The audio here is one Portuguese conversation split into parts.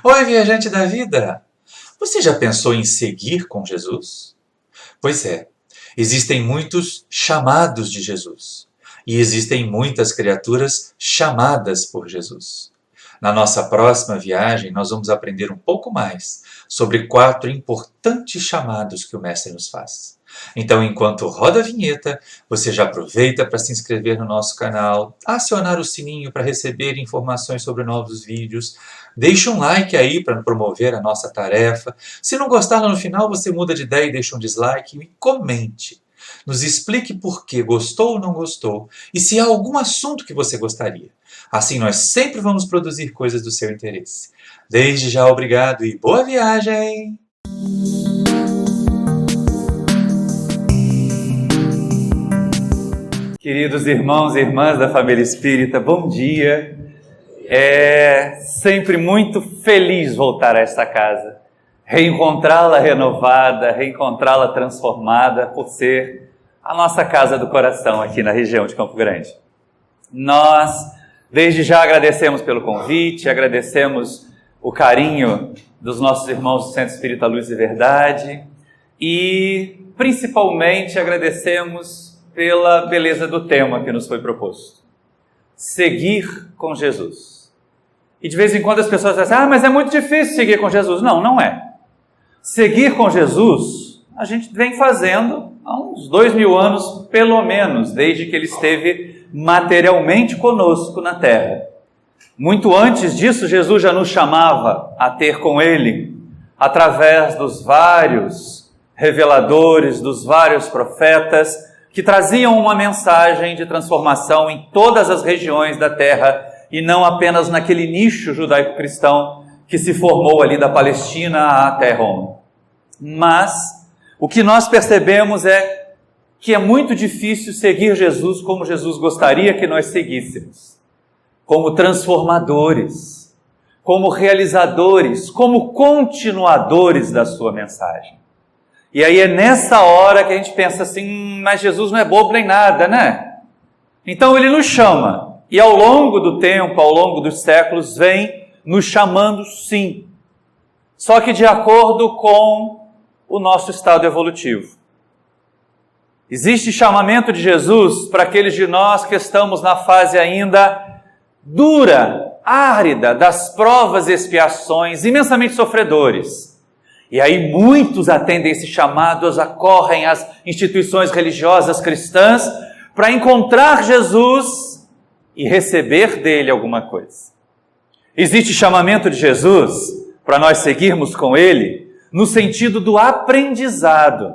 Oi, viajante da vida! Você já pensou em seguir com Jesus? Pois é, existem muitos chamados de Jesus e existem muitas criaturas chamadas por Jesus. Na nossa próxima viagem, nós vamos aprender um pouco mais sobre 4 importantes chamados que o Mestre nos faz. Então, enquanto roda a vinheta, você já aproveita para se inscrever no nosso canal, acionar o sininho para receber informações sobre novos vídeos, deixa um like aí para promover a nossa tarefa. Se não gostar lá no final, você muda de ideia e deixa um dislike e comente. Nos explique por que gostou ou não gostou e se há algum assunto que você gostaria. Assim nós sempre vamos produzir coisas do seu interesse. Desde já, obrigado e boa viagem! Queridos irmãos e irmãs da família espírita, bom dia. É sempre muito feliz voltar a esta casa, reencontrá-la renovada, reencontrá-la transformada por ser a nossa casa do coração aqui na região de Campo Grande. Nós, desde já, agradecemos pelo convite, agradecemos o carinho dos nossos irmãos do Centro Espírita Luz e Verdade e, principalmente, agradecemos pela beleza do tema que nos foi proposto. Seguir com Jesus. E de vez em quando as pessoas dizem, mas é muito difícil seguir com Jesus. Não, não é. Seguir com Jesus, a gente vem fazendo há uns 2000 anos, pelo menos, desde que ele esteve materialmente conosco na Terra. Muito antes disso, Jesus já nos chamava a ter com ele, através dos vários reveladores, dos vários profetas, que traziam uma mensagem de transformação em todas as regiões da Terra e não apenas naquele nicho judaico-cristão que se formou ali da Palestina até Roma. Mas o que nós percebemos é que é muito difícil seguir Jesus como Jesus gostaria que nós seguíssemos, como transformadores, como realizadores, como continuadores da sua mensagem. E aí é nessa hora que a gente pensa assim, mas Jesus não é bobo nem nada, né? Então ele nos chama, e ao longo do tempo, ao longo dos séculos, vem nos chamando sim, só que de acordo com o nosso estado evolutivo. Existe chamamento de Jesus para aqueles de nós que estamos na fase ainda dura, árida, das provas e expiações, imensamente sofredores. E aí muitos atendem esse chamado, acorrem às instituições religiosas cristãs para encontrar Jesus e receber dele alguma coisa. Existe chamamento de Jesus para nós seguirmos com ele no sentido do aprendizado,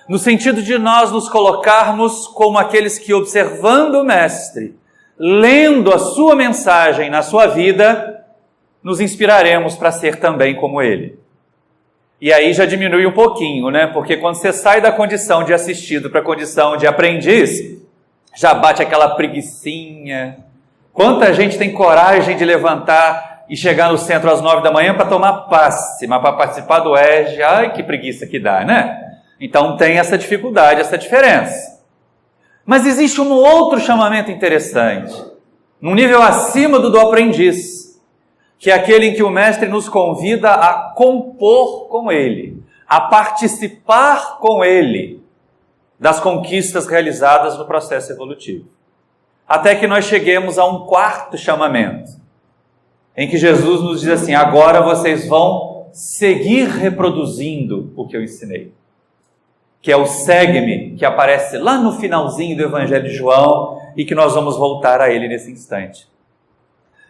no sentido de nós nos colocarmos como aqueles que, observando o Mestre, lendo a sua mensagem na sua vida, nos inspiraremos para ser também como ele. E aí já diminui um pouquinho, né? Porque quando você sai da condição de assistido para a condição de aprendiz, já bate aquela preguicinha. Quanta gente tem coragem de levantar e chegar no centro às 9 da manhã para tomar passe, mas para participar do ERG, ai que preguiça que dá, né? Então tem essa dificuldade, essa diferença. Mas existe um outro chamamento interessante, num nível acima do aprendiz, que é aquele em que o Mestre nos convida a compor com ele, a participar com ele das conquistas realizadas no processo evolutivo. Até que nós cheguemos a um quarto chamamento, em que Jesus nos diz assim, agora vocês vão seguir reproduzindo o que eu ensinei. Que é o segue-me, que aparece lá no finalzinho do Evangelho de João e que nós vamos voltar a ele nesse instante.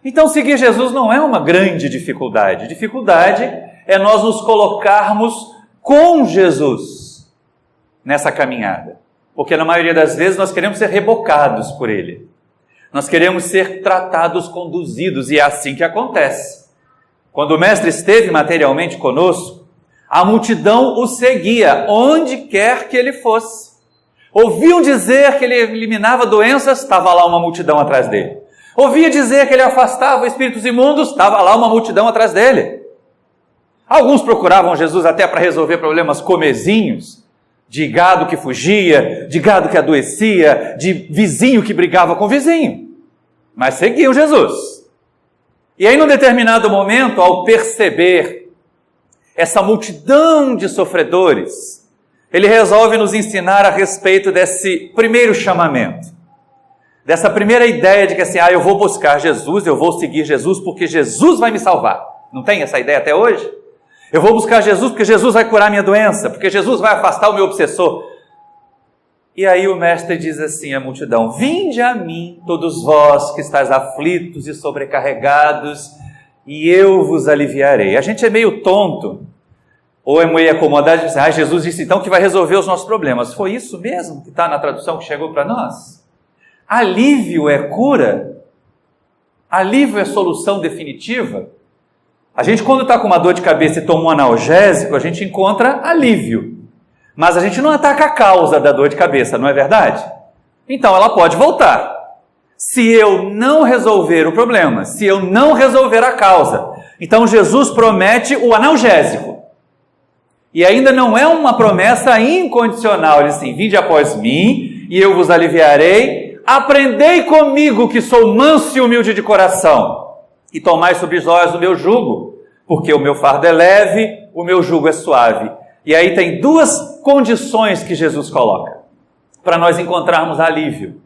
Então, seguir Jesus não é uma grande dificuldade. Dificuldade é nós nos colocarmos com Jesus nessa caminhada. Porque na maioria das vezes nós queremos ser rebocados por ele. Nós queremos ser tratados, conduzidos, e é assim que acontece. Quando o Mestre esteve materialmente conosco, a multidão o seguia, onde quer que ele fosse. Ouviam dizer que ele eliminava doenças, estava lá uma multidão atrás dele. Ouvia dizer que ele afastava espíritos imundos, estava lá uma multidão atrás dele. Alguns procuravam Jesus até para resolver problemas comezinhos, de gado que fugia, de gado que adoecia, de vizinho que brigava com vizinho. Mas seguiam Jesus. E aí, num determinado momento, ao perceber essa multidão de sofredores, ele resolve nos ensinar a respeito desse primeiro chamamento, dessa primeira ideia de que assim, eu vou buscar Jesus, eu vou seguir Jesus porque Jesus vai me salvar. Não tem essa ideia até hoje? Eu vou buscar Jesus porque Jesus vai curar minha doença, porque Jesus vai afastar o meu obsessor. E aí o mestre diz assim à multidão: vinde a mim, todos vós que estáis aflitos e sobrecarregados, e eu vos aliviarei. A gente é meio tonto, ou é meio acomodado, e diz assim, Jesus disse então que vai resolver os nossos problemas. Foi isso mesmo que está na tradução que chegou para nós? Alívio é cura? Alívio é solução definitiva? A gente, quando está com uma dor de cabeça e toma um analgésico, a gente encontra alívio. Mas a gente não ataca a causa da dor de cabeça, não é verdade? Então ela pode voltar. Se eu não resolver o problema, se eu não resolver a causa. Então Jesus promete o analgésico. E ainda não é uma promessa incondicional. Ele diz assim, vinde após mim e eu vos aliviarei. Aprendei comigo que sou manso e humilde de coração. E tomai sobre vós o meu jugo, porque o meu fardo é leve, o meu jugo é suave. E aí tem duas condições que Jesus coloca para nós encontrarmos alívio.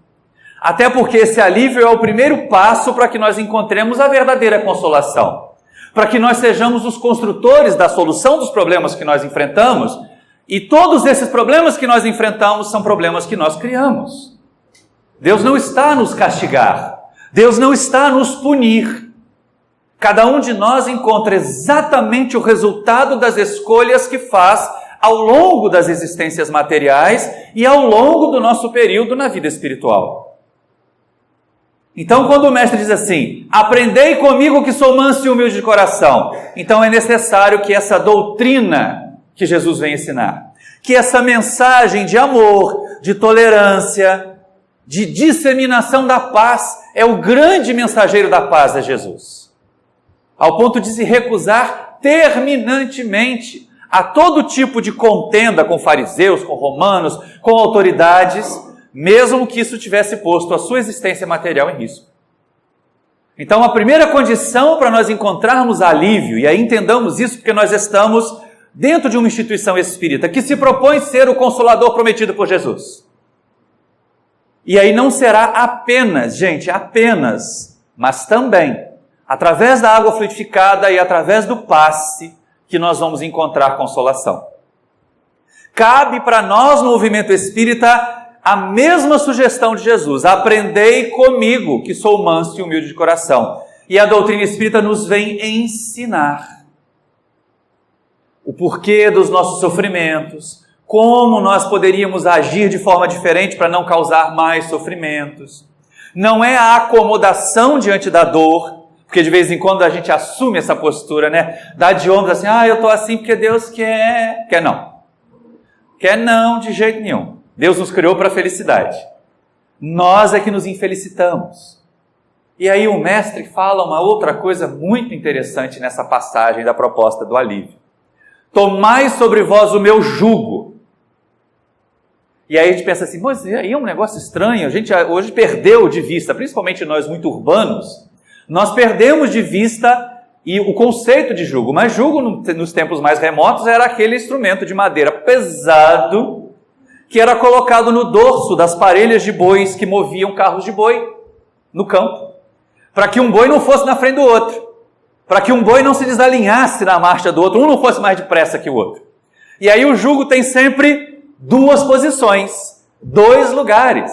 Até porque esse alívio é o primeiro passo para que nós encontremos a verdadeira consolação. Para que nós sejamos os construtores da solução dos problemas que nós enfrentamos. E todos esses problemas que nós enfrentamos são problemas que nós criamos. Deus não está a nos castigar. Deus não está a nos punir. Cada um de nós encontra exatamente o resultado das escolhas que faz ao longo das existências materiais e ao longo do nosso período na vida espiritual. Então, quando o mestre diz assim, aprendei comigo que sou manso e humilde de coração, então é necessário que essa doutrina que Jesus vem ensinar, que essa mensagem de amor, de tolerância, de disseminação da paz, é o grande mensageiro da paz é Jesus. Ao ponto de se recusar terminantemente a todo tipo de contenda com fariseus, com romanos, com autoridades, mesmo que isso tivesse posto a sua existência material em risco. Então, a primeira condição para nós encontrarmos alívio, e aí entendamos isso porque nós estamos dentro de uma instituição espírita que se propõe ser o consolador prometido por Jesus. E aí não será apenas, mas também através da água fluidificada e através do passe que nós vamos encontrar consolação. Cabe para nós no movimento espírita a mesma sugestão de Jesus. Aprendei comigo, que sou manso e humilde de coração. E a doutrina espírita nos vem ensinar o porquê dos nossos sofrimentos, como nós poderíamos agir de forma diferente para não causar mais sofrimentos. Não é a acomodação diante da dor, porque de vez em quando a gente assume essa postura, né? Dá de ombros assim, eu estou assim porque Deus quer. Quer não. Quer não, de jeito nenhum. Deus nos criou para a felicidade. Nós é que nos infelicitamos. E aí o mestre fala uma outra coisa muito interessante nessa passagem da proposta do alívio. Tomai sobre vós o meu jugo. E aí a gente pensa assim, mas aí é um negócio estranho, a gente hoje perdeu de vista, principalmente nós muito urbanos, nós perdemos de vista o conceito de jugo, mas jugo nos tempos mais remotos era aquele instrumento de madeira pesado que era colocado no dorso das parelhas de bois que moviam carros de boi no campo, para que um boi não fosse na frente do outro, para que um boi não se desalinhasse na marcha do outro, um não fosse mais depressa que o outro. E aí o jugo tem sempre duas posições, dois lugares.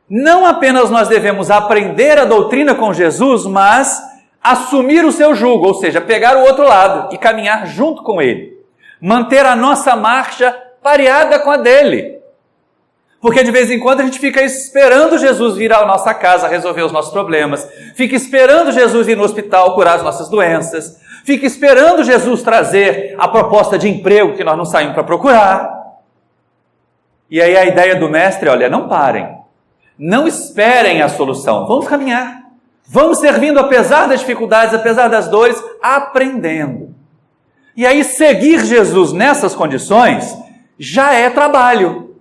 Não apenas nós devemos aprender a doutrina com Jesus, mas assumir o seu jugo, ou seja, pegar o outro lado e caminhar junto com ele. Manter a nossa marcha pareada com a dele. Porque de vez em quando a gente fica esperando Jesus vir à nossa casa resolver os nossos problemas, fica esperando Jesus ir no hospital curar as nossas doenças, fica esperando Jesus trazer a proposta de emprego que nós não saímos para procurar. E aí a ideia do mestre, olha, não parem. Não esperem a solução, vamos caminhar, vamos servindo apesar das dificuldades, apesar das dores, aprendendo. E aí seguir Jesus nessas condições já é trabalho,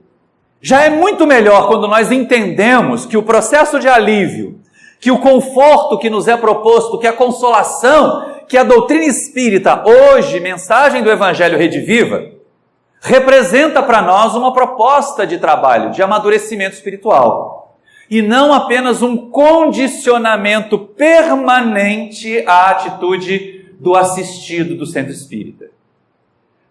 já é muito melhor quando nós entendemos que o processo de alívio, que o conforto que nos é proposto, que a consolação, que a doutrina espírita, hoje, mensagem do Evangelho Rediviva, representa para nós uma proposta de trabalho, de amadurecimento espiritual. E não apenas um condicionamento permanente à atitude do assistido do centro espírita.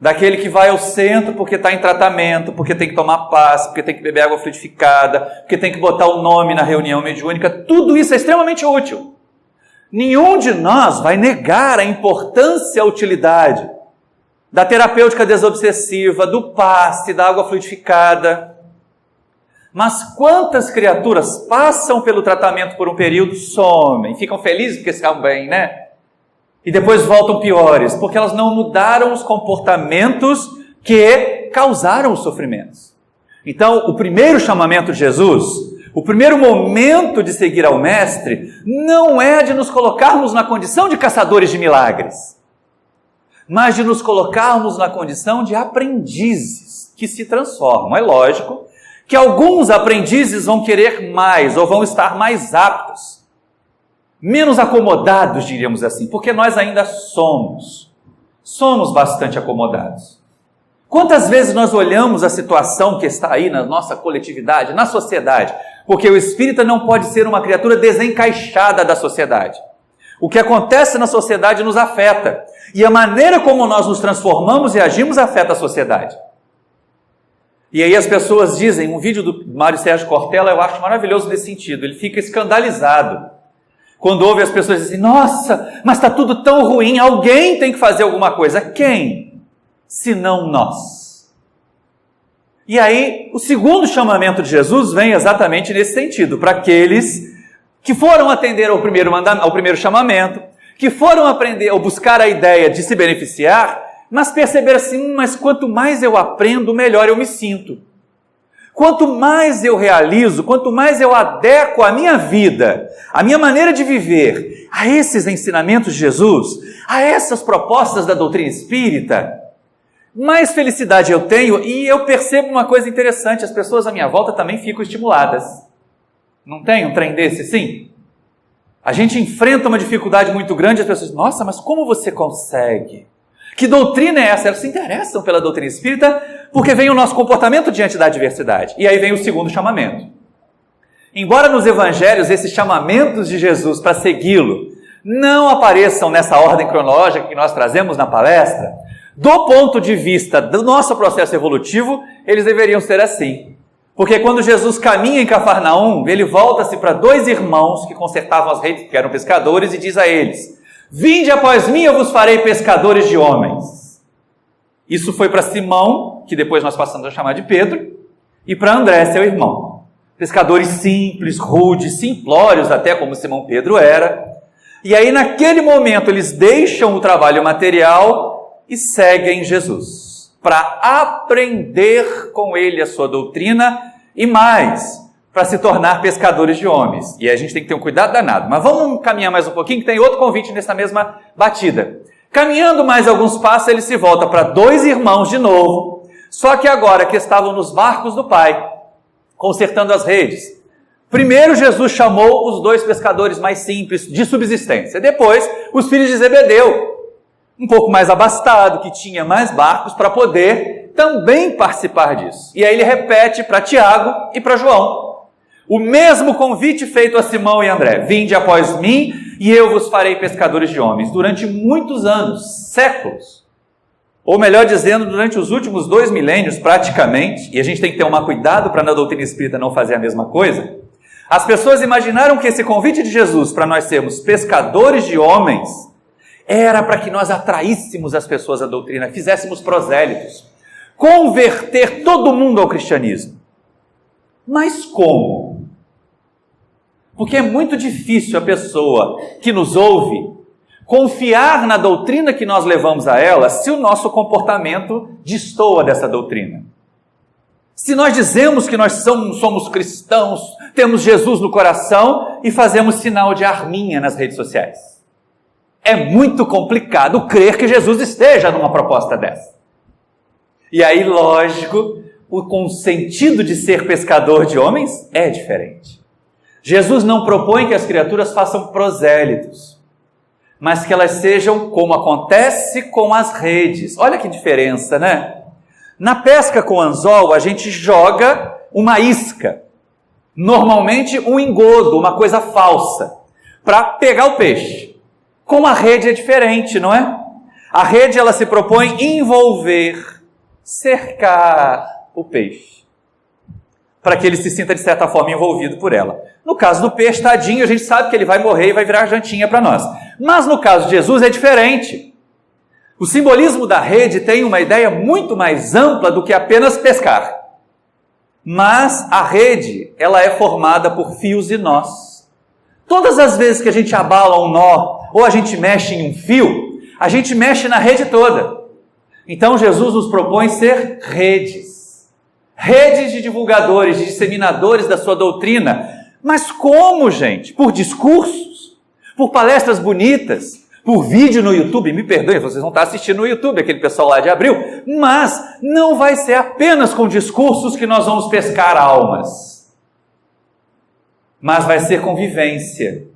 Daquele que vai ao centro porque está em tratamento, porque tem que tomar passe, porque tem que beber água fluidificada, porque tem que botar o nome na reunião mediúnica. Tudo isso é extremamente útil. Nenhum de nós vai negar a importância e a utilidade da terapêutica desobsessiva, do passe, da água fluidificada. Mas quantas criaturas passam pelo tratamento por um período, somem, ficam felizes porque ficam bem, né? E depois voltam piores, porque elas não mudaram os comportamentos que causaram os sofrimentos. Então, o primeiro chamamento de Jesus, o primeiro momento de seguir ao Mestre, não é de nos colocarmos na condição de caçadores de milagres, mas de nos colocarmos na condição de aprendizes que se transformam. É lógico que alguns aprendizes vão querer mais, ou vão estar mais aptos, menos acomodados, diríamos assim, porque nós ainda somos bastante acomodados. Quantas vezes nós olhamos a situação que está aí na nossa coletividade, na sociedade, porque o espírita não pode ser uma criatura desencaixada da sociedade. O que acontece na sociedade nos afeta, e a maneira como nós nos transformamos e agimos afeta a sociedade. E aí as pessoas dizem, um vídeo do Mário Sérgio Cortella eu acho maravilhoso nesse sentido, ele fica escandalizado quando ouve as pessoas dizem, nossa, mas está tudo tão ruim, alguém tem que fazer alguma coisa. Quem? Senão nós. E aí, o segundo chamamento de Jesus vem exatamente nesse sentido, para aqueles que foram atender ao primeiro chamamento, que foram aprender ou buscar a ideia de se beneficiar, mas perceber assim, mas quanto mais eu aprendo, melhor eu me sinto. Quanto mais eu realizo, quanto mais eu adequo a minha vida, a minha maneira de viver, a esses ensinamentos de Jesus, a essas propostas da doutrina espírita, mais felicidade eu tenho. E eu percebo uma coisa interessante, as pessoas à minha volta também ficam estimuladas. Não tem um trem desse, sim? A gente enfrenta uma dificuldade muito grande, as pessoas dizem, nossa, mas como você consegue? Que doutrina é essa? Elas se interessam pela doutrina espírita porque vem o nosso comportamento diante da adversidade. E aí vem o segundo chamamento. Embora nos evangelhos esses chamamentos de Jesus para segui-lo não apareçam nessa ordem cronológica que nós trazemos na palestra, do ponto de vista do nosso processo evolutivo, eles deveriam ser assim. Porque quando Jesus caminha em Cafarnaum, ele volta-se para dois irmãos que consertavam as redes, que eram pescadores, e diz a eles, vinde após mim, eu vos farei pescadores de homens. Isso foi para Simão, que depois nós passamos a chamar de Pedro, e para André, seu irmão. Pescadores simples, rudes, simplórios, até como Simão Pedro era. E aí, naquele momento, eles deixam o trabalho material e seguem Jesus, para aprender com ele a sua doutrina e mais, para se tornar pescadores de homens. E a gente tem que ter um cuidado danado. Mas vamos caminhar mais um pouquinho, que tem outro convite nessa mesma batida. Caminhando mais alguns passos, ele se volta para dois irmãos de novo, só que agora que estavam nos barcos do Pai, consertando as redes. Primeiro Jesus chamou os dois pescadores mais simples, de subsistência. Depois, os filhos de Zebedeu, um pouco mais abastado, que tinha mais barcos para poder também participar disso. E aí ele repete para Tiago e para João o mesmo convite feito a Simão e André. Vinde após mim e eu vos farei pescadores de homens. Durante muitos anos, séculos, ou melhor dizendo, durante os últimos 2 milênios praticamente, e a gente tem que ter um cuidado para na doutrina espírita não fazer a mesma coisa, as pessoas imaginaram que esse convite de Jesus para nós sermos pescadores de homens era para que nós atraíssemos as pessoas à doutrina, fizéssemos prosélitos, converter todo mundo ao cristianismo. Mas como? Porque é muito difícil a pessoa que nos ouve confiar na doutrina que nós levamos a ela se o nosso comportamento destoa dessa doutrina. Se nós dizemos que nós somos cristãos, temos Jesus no coração e fazemos sinal de arminha nas redes sociais. É muito complicado crer que Jesus esteja numa proposta dessa. E aí, lógico, com o sentido de ser pescador de homens é diferente. Jesus não propõe que as criaturas façam prosélitos, mas que elas sejam como acontece com as redes. Olha que diferença, né? Na pesca com anzol, a gente joga uma isca, normalmente um engodo, uma coisa falsa, para pegar o peixe. Com a rede é diferente, não é? A rede, ela se propõe envolver, cercar o peixe, para que ele se sinta, de certa forma, envolvido por ela. No caso do peixe, tadinho, a gente sabe que ele vai morrer e vai virar jantinha para nós. Mas no caso de Jesus é diferente. O simbolismo da rede tem uma ideia muito mais ampla do que apenas pescar. Mas a rede, ela é formada por fios e nós. Todas as vezes que a gente abala um nó, ou a gente mexe em um fio, a gente mexe na rede toda. Então Jesus nos propõe ser redes. Redes de divulgadores, de disseminadores da sua doutrina. Mas como, gente? Por discursos? Por palestras bonitas? Por vídeo no YouTube? Me perdoem, vocês vão estar assistindo no YouTube, aquele pessoal lá de Abril. Mas não vai ser apenas com discursos que nós vamos pescar almas. Mas vai ser com vivência.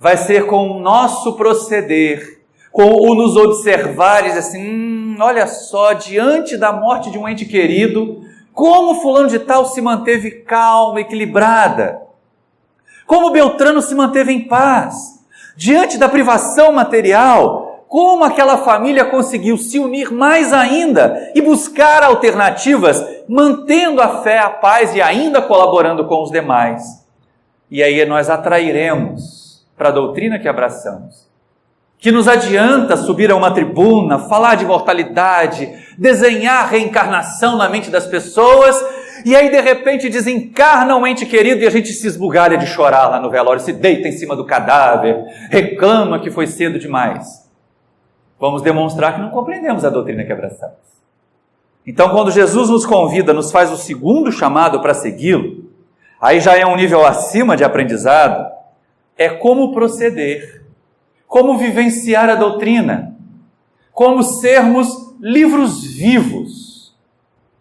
Vai ser com o nosso proceder. Com o nos observar e dizer assim, olha só, diante da morte de um ente querido, como fulano de tal se manteve calma, equilibrada. Como Beltrano se manteve em paz. Diante da privação material, como aquela família conseguiu se unir mais ainda e buscar alternativas, mantendo a fé, a paz e ainda colaborando com os demais. E aí nós atrairemos para a doutrina que abraçamos. Que nos adianta subir a uma tribuna, falar de mortalidade, desenhar reencarnação na mente das pessoas, e aí de repente desencarna um ente querido e a gente se esbugalha de chorar lá no velório, se deita em cima do cadáver, reclama que foi cedo demais. Vamos demonstrar que não compreendemos a doutrina que abraçamos. Então, quando Jesus nos convida, nos faz o segundo chamado para segui-lo, aí já é um nível acima de aprendizado, é como proceder, como vivenciar a doutrina, como sermos livros vivos,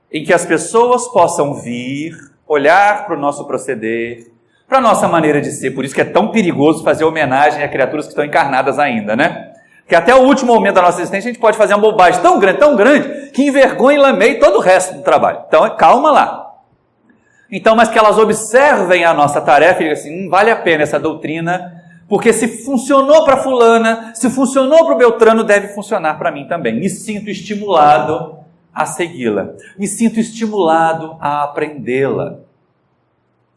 em que as pessoas possam vir, olhar para o nosso proceder, para a nossa maneira de ser. Por isso que é tão perigoso fazer homenagem a criaturas que estão encarnadas ainda, né? Porque até o último momento da nossa existência a gente pode fazer uma bobagem tão grande, que envergonha e lameia todo o resto do trabalho. Então, calma lá. Então, mas que elas observem a nossa tarefa e digam assim, vale a pena essa doutrina, porque se funcionou para fulana, se funcionou para o Beltrano, deve funcionar para mim também. Me sinto estimulado a segui-la. Me sinto estimulado a aprendê-la.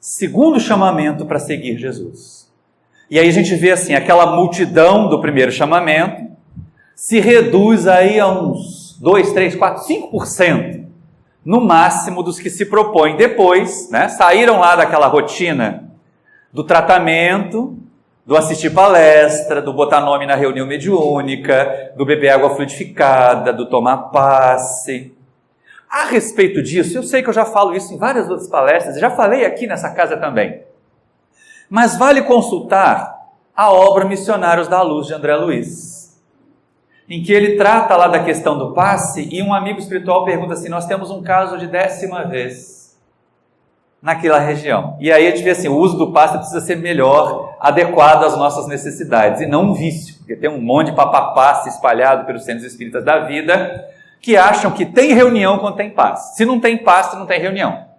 Segundo chamamento para seguir Jesus. E aí a gente vê assim, aquela multidão do primeiro chamamento se reduz aí a uns 2, 3, 4, 5%, no máximo dos que se propõem depois, né? Saíram lá daquela rotina do tratamento, do assistir palestra, do botar nome na reunião mediúnica, do beber água fluidificada, do tomar passe. A respeito disso, eu sei que eu já falo isso em várias outras palestras, já falei aqui nessa casa também. Mas vale consultar a obra Missionários da Luz de André Luiz, em que ele trata lá da questão do passe e um amigo espiritual pergunta assim, nós temos um caso de 10ª vez naquela região. E aí a gente vê assim, o uso do passe precisa ser melhor, adequado às nossas necessidades, e não um vício, porque tem um monte de papapasse espalhado pelos centros espíritas da vida, que acham que tem reunião quando tem passe. Se não tem passe, não tem reunião.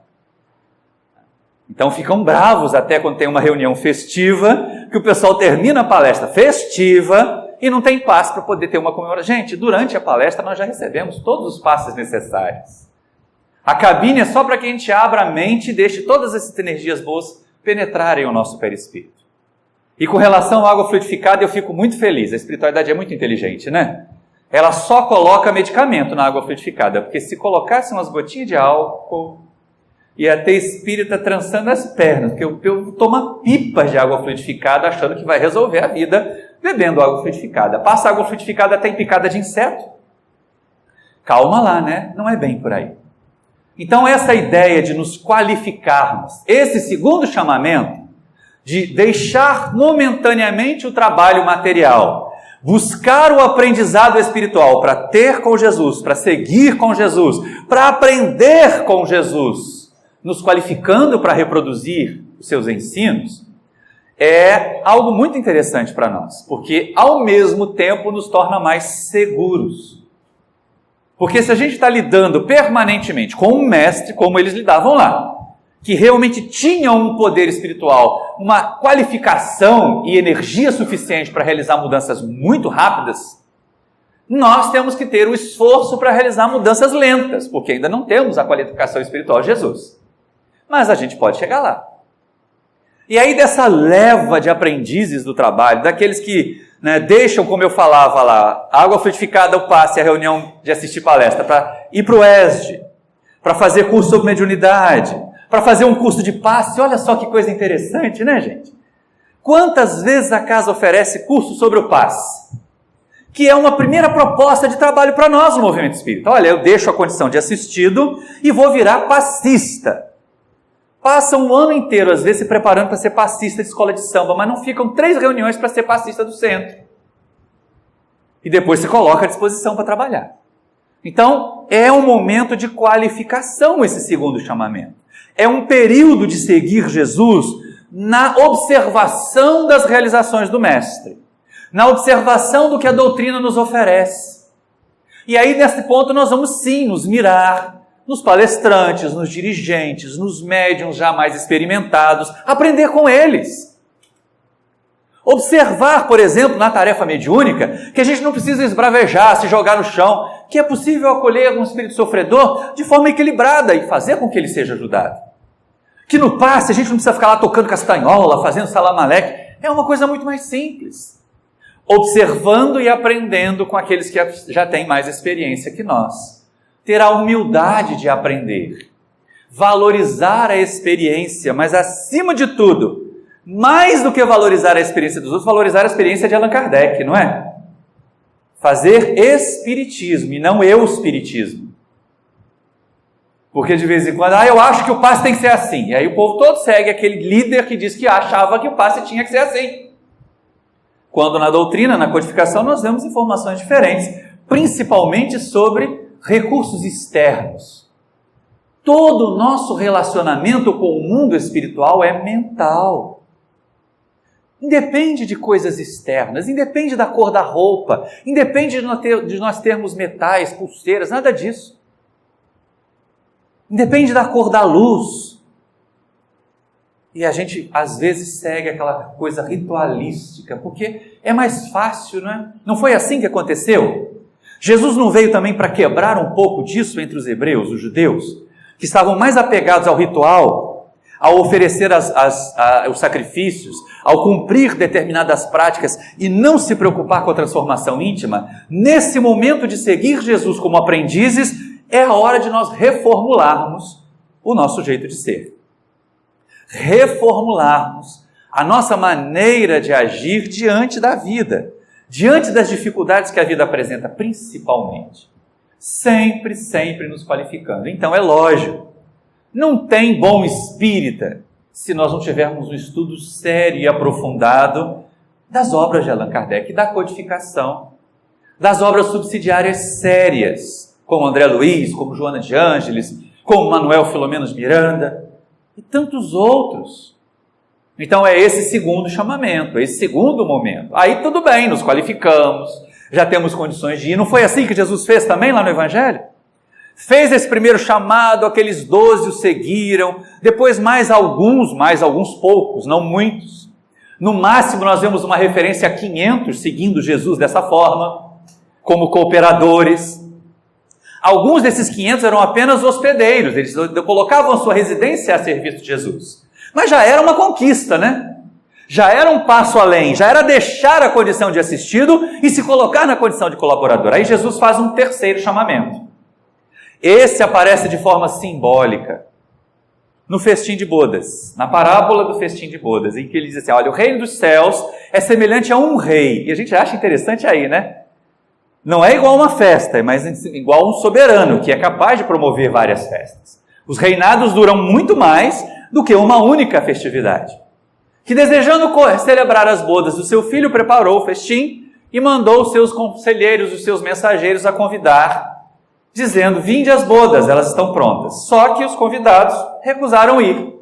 Então ficam bravos até quando tem uma reunião festiva, que o pessoal termina a palestra festiva e não tem passe para poder ter uma comemoração. Gente, durante a palestra nós já recebemos todos os passes necessários. A cabine é só para que a gente abra a mente e deixe todas essas energias boas penetrarem o nosso perispírito. E com relação à água fluidificada, eu fico muito feliz. A espiritualidade é muito inteligente, né? Ela só coloca medicamento na água fluidificada, porque se colocasse umas gotinhas de álcool, ia ter espírita trançando as pernas, porque o povo toma pipas de água fluidificada achando que vai resolver a vida bebendo água fluidificada. Passa água fluidificada, tem picada de inseto. Calma lá, né? Não é bem por aí. Então essa ideia de nos qualificarmos, esse segundo chamamento, de deixar momentaneamente o trabalho material, buscar o aprendizado espiritual para ter com Jesus, para seguir com Jesus, para aprender com Jesus, nos qualificando para reproduzir os seus ensinos, é algo muito interessante para nós, porque ao mesmo tempo nos torna mais seguros. Porque se a gente está lidando permanentemente com um mestre, como eles lidavam lá, que realmente tinha um poder espiritual, uma qualificação e energia suficiente para realizar mudanças muito rápidas, nós temos que ter o esforço para realizar mudanças lentas, porque ainda não temos a qualificação espiritual de Jesus. Mas a gente pode chegar lá. E aí dessa leva de aprendizes do trabalho, daqueles que deixam, como eu falava lá, a água frutificada, o passe, a reunião de assistir palestra, para ir para o ESD, para fazer curso sobre mediunidade, para fazer um curso de passe. Olha só que coisa interessante, né, gente? Quantas vezes a casa oferece curso sobre o passe? Que é uma primeira proposta de trabalho para nós no Movimento Espírita. Olha, eu deixo a condição de assistido e vou virar passista. Passam um ano inteiro, às vezes, se preparando para ser passista de escola de samba, mas não ficam 3 reuniões para ser passista do centro. E depois se coloca à disposição para trabalhar. Então, é um momento de qualificação esse segundo chamamento. É um período de seguir Jesus na observação das realizações do Mestre, na observação do que a doutrina nos oferece. E aí, nesse ponto, nós vamos sim nos mirar nos palestrantes, nos dirigentes, nos médiuns já mais experimentados, aprender com eles. Observar, por exemplo, na tarefa mediúnica, que a gente não precisa esbravejar, se jogar no chão, que é possível acolher um espírito sofredor de forma equilibrada e fazer com que ele seja ajudado. Que no passe a gente não precisa ficar lá tocando castanhola, fazendo salamaleque, é uma coisa muito mais simples. Observando e aprendendo com aqueles que já têm mais experiência que nós. Ter a humildade de aprender, valorizar a experiência, mas acima de tudo, mais do que valorizar a experiência dos outros, valorizar a experiência de Allan Kardec, não é? Fazer espiritismo e não eu-espiritismo. Porque de vez em quando, eu acho que o passe tem que ser assim. E aí o povo todo segue aquele líder que diz que achava que o passe tinha que ser assim. Quando na doutrina, na codificação, nós vemos informações diferentes, principalmente sobre recursos externos. Todo o nosso relacionamento com o mundo espiritual é mental. Independe de coisas externas, independe da cor da roupa, independe de nós termos metais, pulseiras, nada disso. Independe da cor da luz. E a gente, às vezes, segue aquela coisa ritualística, porque é mais fácil, não é? Não foi assim que aconteceu? Jesus não veio também para quebrar um pouco disso entre os hebreus, os judeus, que estavam mais apegados ao ritual, ao oferecer os sacrifícios, ao cumprir determinadas práticas e não se preocupar com a transformação íntima? Nesse momento de seguir Jesus como aprendizes, é a hora de nós reformularmos o nosso jeito de ser. Reformularmos a nossa maneira de agir diante da vida, diante das dificuldades que a vida apresenta, principalmente. Sempre, sempre nos qualificando. Então, é lógico, não tem bom espírita se nós não tivermos um estudo sério e aprofundado das obras de Allan Kardec, da codificação, das obras subsidiárias sérias, como André Luiz, como Joana de Ângeles, como Manuel Filomeno de Miranda e tantos outros. Então é esse segundo chamamento, esse segundo momento. Aí tudo bem, nos qualificamos, já temos condições de ir. Não foi assim que Jesus fez também lá no Evangelho? Fez esse primeiro chamado, aqueles 12 o seguiram, depois mais alguns poucos, não muitos. No máximo nós vemos uma referência a 500 seguindo Jesus dessa forma, como cooperadores. Alguns desses 500 eram apenas hospedeiros, eles colocavam a sua residência a serviço de Jesus. Mas já era uma conquista, né? Já era um passo além, já era deixar a condição de assistido e se colocar na condição de colaborador. Aí Jesus faz um terceiro chamamento. Esse aparece de forma simbólica no festim de bodas, na parábola do festim de bodas, em que ele diz assim, olha, o reino dos céus é semelhante a um rei. E a gente acha interessante aí, né? Não é igual a uma festa, mas igual a um soberano, que é capaz de promover várias festas. Os reinados duram muito mais do que uma única festividade. Que desejando celebrar as bodas do seu filho, preparou o festim e mandou os seus conselheiros, os seus mensageiros a convidar, dizendo, vinde às bodas, elas estão prontas. Só que os convidados recusaram ir.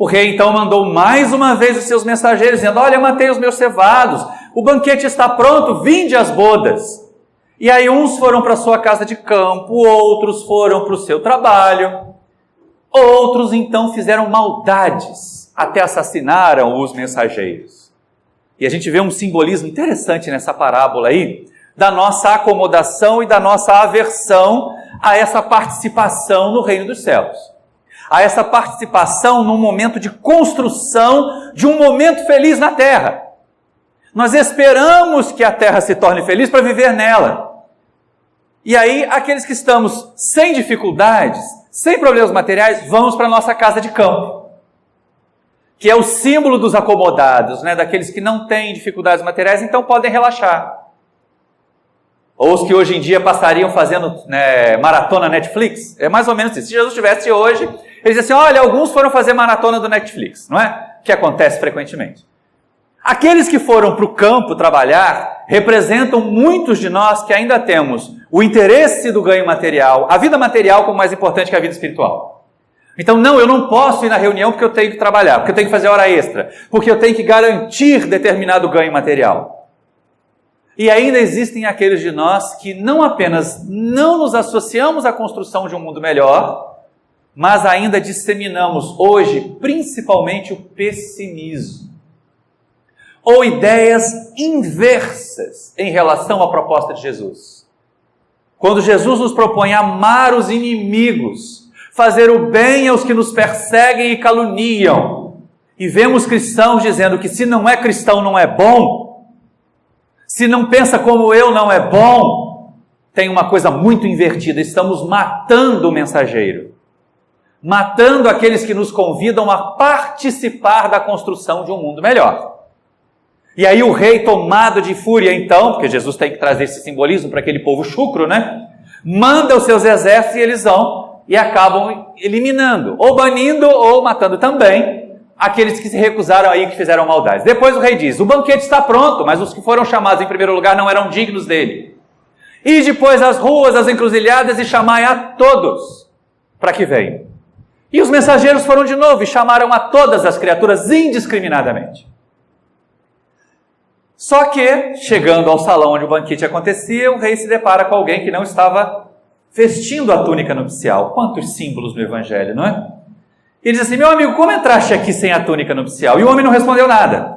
O rei então mandou mais uma vez os seus mensageiros, dizendo: olha, eu matei os meus cevados, o banquete está pronto, vinde às bodas. E aí uns foram para sua casa de campo, outros foram para o seu trabalho, outros então fizeram maldades, até assassinaram os mensageiros. E a gente vê um simbolismo interessante nessa parábola aí, da nossa acomodação e da nossa aversão a essa participação no reino dos céus. A essa participação num momento de construção de um momento feliz na terra. Nós esperamos que a terra se torne feliz para viver nela. E aí, aqueles que estamos sem dificuldades, sem problemas materiais, vamos para a nossa casa de campo, que é o símbolo dos acomodados, né? Daqueles que não têm dificuldades materiais, então podem relaxar. Ou os que hoje em dia passariam fazendo maratona Netflix, é mais ou menos isso. Se Jesus estivesse hoje, ele diz assim: olha, alguns foram fazer maratona do Netflix, não é? Que acontece frequentemente. Aqueles que foram para o campo trabalhar representam muitos de nós que ainda temos o interesse do ganho material, a vida material como mais importante que a vida espiritual. Então, não, eu não posso ir na reunião porque eu tenho que trabalhar, porque eu tenho que fazer hora extra, porque eu tenho que garantir determinado ganho material. E ainda existem aqueles de nós que não apenas não nos associamos à construção de um mundo melhor, mas ainda disseminamos hoje principalmente o pessimismo, ou ideias inversas em relação à proposta de Jesus. Quando Jesus nos propõe amar os inimigos, fazer o bem aos que nos perseguem e caluniam, e vemos cristãos dizendo que se não é cristão não é bom, se não pensa como eu não é bom, tem uma coisa muito invertida, estamos matando o mensageiro, matando aqueles que nos convidam a participar da construção de um mundo melhor. E aí o rei, tomado de fúria então, porque Jesus tem que trazer esse simbolismo para aquele povo chucro, né? Manda os seus exércitos e eles vão e acabam eliminando, ou banindo ou matando também aqueles que se recusaram aí, que fizeram maldades. Depois o rei diz: o banquete está pronto, mas os que foram chamados em primeiro lugar não eram dignos dele. E depois as ruas, as encruzilhadas, e chamai a todos para que venham. E os mensageiros foram de novo e chamaram a todas as criaturas indiscriminadamente. Só que, chegando ao salão onde o banquete acontecia, o rei se depara com alguém que não estava vestindo a túnica nupcial. Quantos símbolos no Evangelho, não é? Ele diz assim: meu amigo, como entraste aqui sem a túnica nupcial? E o homem não respondeu nada.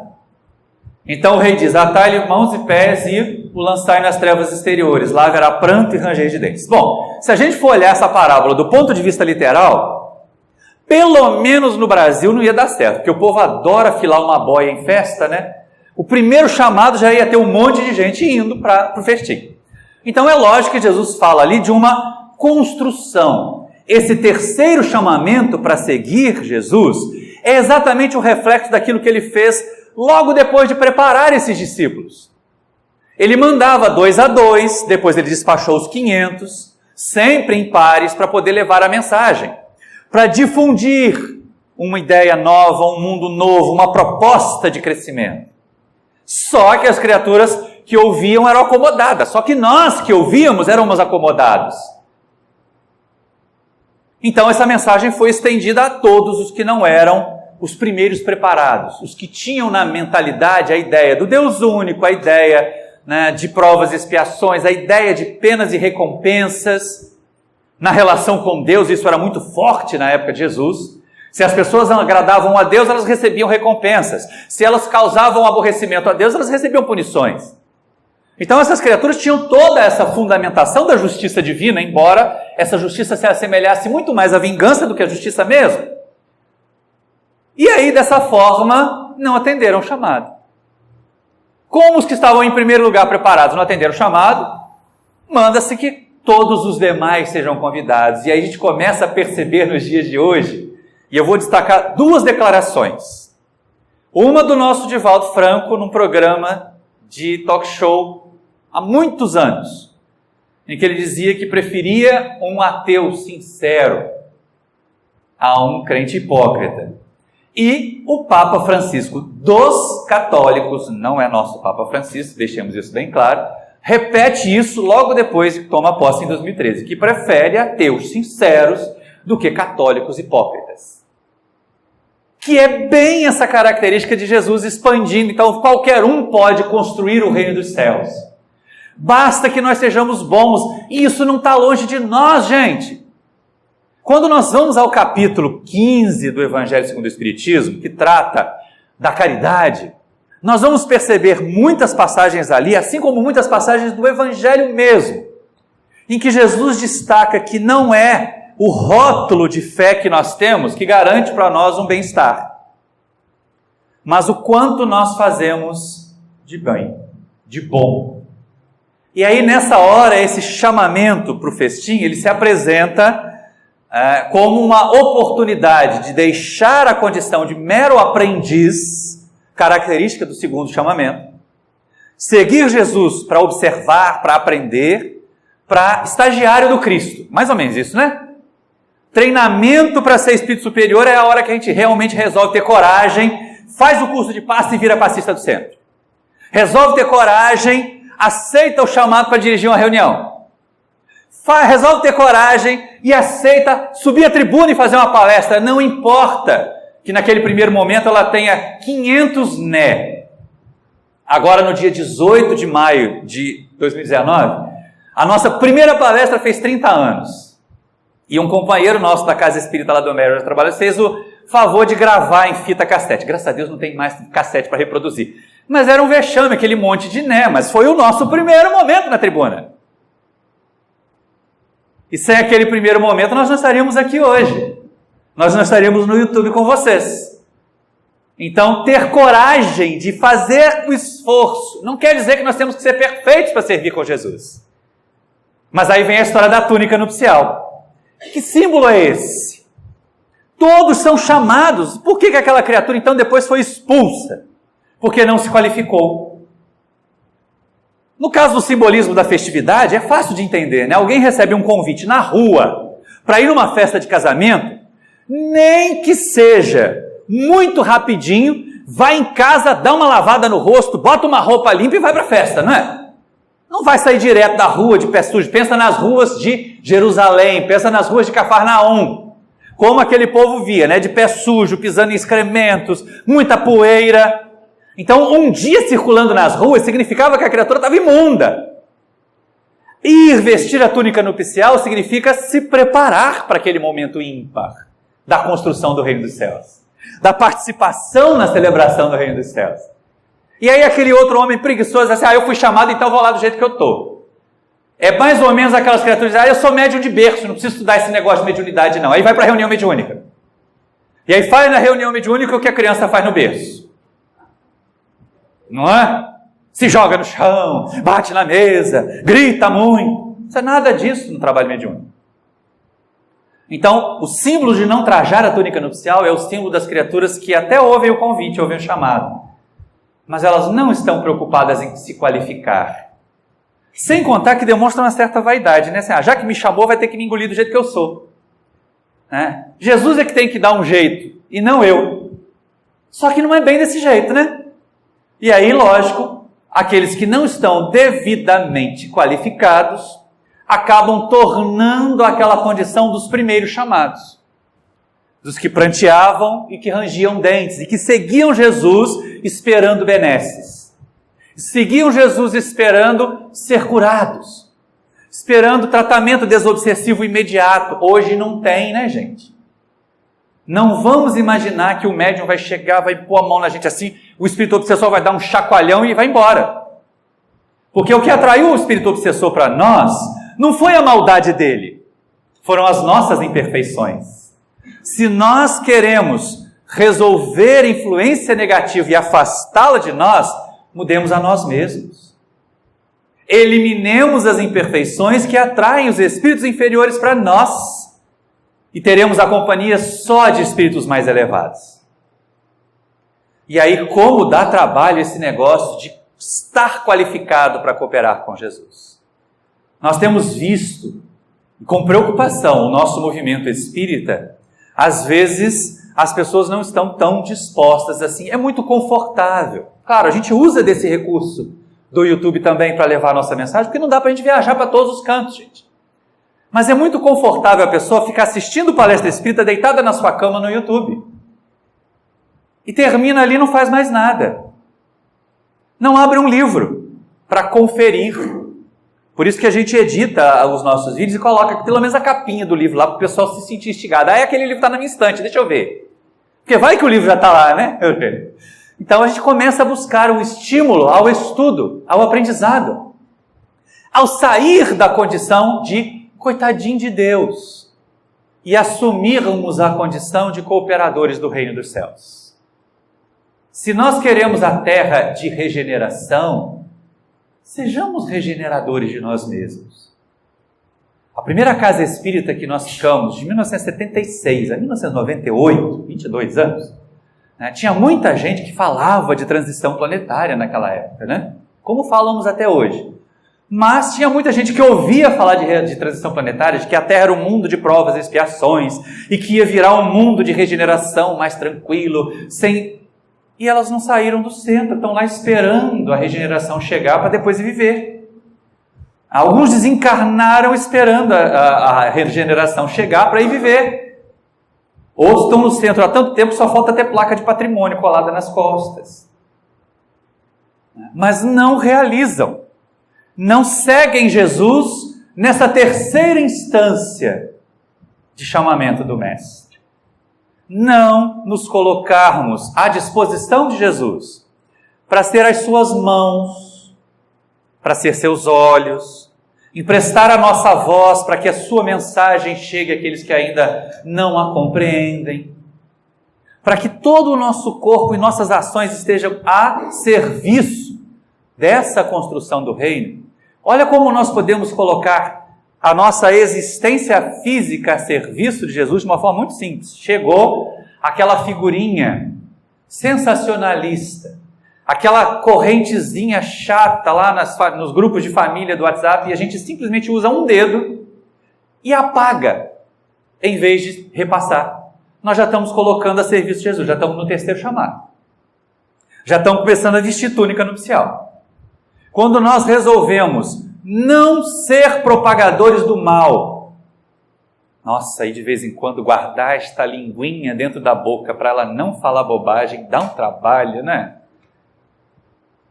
Então o rei diz: atai-lhe mãos e pés e o lançai nas trevas exteriores. Lá haverá pranto e ranger de dentes. Bom, se a gente for olhar essa parábola do ponto de vista literal, pelo menos no Brasil não ia dar certo, porque o povo adora filar uma boia em festa, né? O primeiro chamado já ia ter um monte de gente indo para o festim. Então é lógico que Jesus fala ali de uma construção. Esse terceiro chamamento para seguir Jesus é exatamente o reflexo daquilo que ele fez logo depois de preparar esses discípulos. Ele mandava 2 a 2, depois ele despachou os 500, sempre em pares, para poder levar a mensagem, para difundir uma ideia nova, um mundo novo, uma proposta de crescimento. Só que as criaturas que ouviam eram acomodadas, só que nós que ouvíamos éramos acomodados. Então essa mensagem foi estendida a todos os que não eram os primeiros preparados, os que tinham na mentalidade a ideia do Deus único, a ideia, né, de provas e expiações, a ideia de penas e recompensas na relação com Deus. Isso era muito forte na época de Jesus. Se as pessoas agradavam a Deus, elas recebiam recompensas. Se elas causavam aborrecimento a Deus, elas recebiam punições. Então essas criaturas tinham toda essa fundamentação da justiça divina, embora essa justiça se assemelhasse muito mais à vingança do que à justiça mesmo. E aí, dessa forma, não atenderam o chamado. Como os que estavam em primeiro lugar preparados não atenderam o chamado, manda-se que todos os demais sejam convidados. E aí a gente começa a perceber nos dias de hoje, e eu vou destacar 2 declarações. Uma do nosso Divaldo Franco, num programa de talk show há muitos anos, em que ele dizia que preferia um ateu sincero a um crente hipócrita. E o Papa Francisco dos católicos, não é nosso Papa Francisco, deixemos isso bem claro, repete isso logo depois que toma posse em 2013, que prefere ateus sinceros do que católicos hipócritas. que é bem essa característica de Jesus expandindo. Então, qualquer um pode construir o reino dos céus. Basta que nós sejamos bons. E isso não está longe de nós, gente. Quando nós vamos ao capítulo 15 do Evangelho segundo o Espiritismo, que trata da caridade, nós vamos perceber muitas passagens ali, assim como muitas passagens do Evangelho mesmo, em que Jesus destaca que não é o rótulo de fé que nós temos que garante para nós um bem-estar, mas o quanto nós fazemos de bem, de bom. E aí nessa hora, esse chamamento para o festim, ele se apresenta como uma oportunidade de deixar a condição de mero aprendiz, característica do segundo chamamento, seguir Jesus para observar, para aprender, para estagiário do Cristo. Mais ou menos isso, né? Treinamento para ser espírito superior é a hora que a gente realmente resolve ter coragem, faz o curso de passe e vira passista do centro. Resolve ter coragem, aceita o chamado para dirigir uma reunião. Resolve ter coragem e aceita subir a tribuna e fazer uma palestra. Não importa que naquele primeiro momento ela tenha 500 né. Agora no dia 18 de maio de 2019, a nossa primeira palestra fez 30 anos. E um companheiro nosso da Casa Espírita lá do Homero, fez o favor de gravar em fita cassete. Graças a Deus não tem mais cassete para reproduzir. Mas era um vexame, aquele monte de né, mas foi o nosso primeiro momento na tribuna. E sem aquele primeiro momento nós não estaríamos aqui hoje. Nós não estaríamos no YouTube com vocês. Então, ter coragem de fazer o esforço não quer dizer que nós temos que ser perfeitos para servir com Jesus. Mas aí vem a história da túnica nupcial. Que símbolo é esse? Todos são chamados. Por que aquela criatura então depois foi expulsa? Porque não se qualificou. No caso do simbolismo da festividade, é fácil de entender, né? Alguém recebe um convite na rua para ir numa festa de casamento, nem que seja muito rapidinho, vai em casa, dá uma lavada no rosto, bota uma roupa limpa e vai para a festa, não é? Não vai sair direto da rua de pé sujo. Pensa nas ruas de Jerusalém, pensa nas ruas de Cafarnaum, como aquele povo via, né? De pé sujo, pisando em excrementos, muita poeira. Então, um dia circulando nas ruas significava que a criatura estava imunda. Ir vestir a túnica nupcial significa se preparar para aquele momento ímpar da construção do reino dos céus, da participação na celebração do reino dos céus. E aí aquele outro homem preguiçoso diz assim, eu fui chamado, então vou lá do jeito que eu estou. É mais ou menos aquelas criaturas que dizem, eu sou médium de berço, não preciso estudar esse negócio de mediunidade não. Aí vai para a reunião mediúnica. E aí faz na reunião mediúnica o que a criança faz no berço. Não é? Se joga no chão, bate na mesa, grita muito. Não é nada disso no trabalho mediúnico. Então, o símbolo de não trajar a túnica nupcial é o símbolo das criaturas que até ouvem o convite, ouvem o chamado, mas elas não estão preocupadas em se qualificar. Sem contar que demonstram uma certa vaidade, né? Assim, já que me chamou, vai ter que me engolir do jeito que eu sou. Né? Jesus é que tem que dar um jeito, e não eu. Só que não é bem desse jeito, né? E aí, lógico, aqueles que não estão devidamente qualificados acabam tornando aquela condição dos primeiros chamados. Dos que pranteavam e que rangiam dentes, e que seguiam Jesus esperando benesses. Seguiam Jesus esperando ser curados, esperando tratamento desobsessivo imediato. Hoje não tem, né, gente? Não vamos imaginar que o médium vai chegar, vai pôr a mão na gente assim, o espírito obsessor vai dar um chacoalhão e vai embora. Porque o que atraiu o espírito obsessor para nós não foi a maldade dele, foram as nossas imperfeições. Se nós queremos resolver a influência negativa e afastá-la de nós, mudemos a nós mesmos. Eliminemos as imperfeições que atraem os espíritos inferiores para nós e teremos a companhia só de espíritos mais elevados. E aí, como dá trabalho esse negócio de estar qualificado para cooperar com Jesus? Nós temos visto, com preocupação, o nosso movimento espírita. Às vezes, as pessoas não estão tão dispostas assim. É muito confortável. Claro, a gente usa desse recurso do YouTube também para levar a nossa mensagem, porque não dá para a gente viajar para todos os cantos, gente. Mas é muito confortável a pessoa ficar assistindo palestra espírita deitada na sua cama no YouTube. e termina ali e não faz mais nada. Não abre um livro para conferir. Por isso que a gente edita os nossos vídeos e coloca pelo menos a capinha do livro lá para o pessoal se sentir instigado. Aquele livro está na minha estante, deixa eu ver. Porque vai que o livro já está lá, né? Então a gente começa a buscar o estímulo ao estudo, ao aprendizado. Ao sair da condição de coitadinho de Deus e assumirmos a condição de cooperadores do reino dos céus. Se nós queremos a terra de regeneração, sejamos regeneradores de nós mesmos. A primeira casa espírita que nós ficamos, de 1976 a 1998, 22 anos, né, tinha muita gente que falava de transição planetária naquela época, né? Como falamos até hoje. Mas tinha muita gente que ouvia falar de transição planetária, de que a Terra era um mundo de provas e expiações, e que ia virar um mundo de regeneração mais tranquilo, sem... E elas não saíram do centro, estão lá esperando a regeneração chegar para depois viver. Alguns desencarnaram esperando a regeneração chegar para ir viver. Outros estão no centro há tanto tempo, só falta ter placa de patrimônio colada nas costas. Mas não realizam. Não seguem Jesus nessa terceira instância de chamamento do Mestre. Não nos colocarmos à disposição de Jesus para ser as suas mãos, para ser seus olhos, emprestar a nossa voz para que a sua mensagem chegue àqueles que ainda não a compreendem, para que todo o nosso corpo e nossas ações estejam a serviço dessa construção do reino. Olha como nós podemos colocar a nossa existência física a serviço de Jesus de uma forma muito simples. Chegou aquela figurinha sensacionalista, aquela correntezinha chata lá nos grupos de família do WhatsApp, e a gente simplesmente usa um dedo e apaga, em vez de repassar. Nós já estamos colocando a serviço de Jesus, já estamos no terceiro chamado. Já estamos começando a vestir túnica nupcial. Quando nós resolvemos não ser propagadores do mal, nossa, e de vez em quando guardar esta linguinha dentro da boca para ela não falar bobagem, dá um trabalho, né?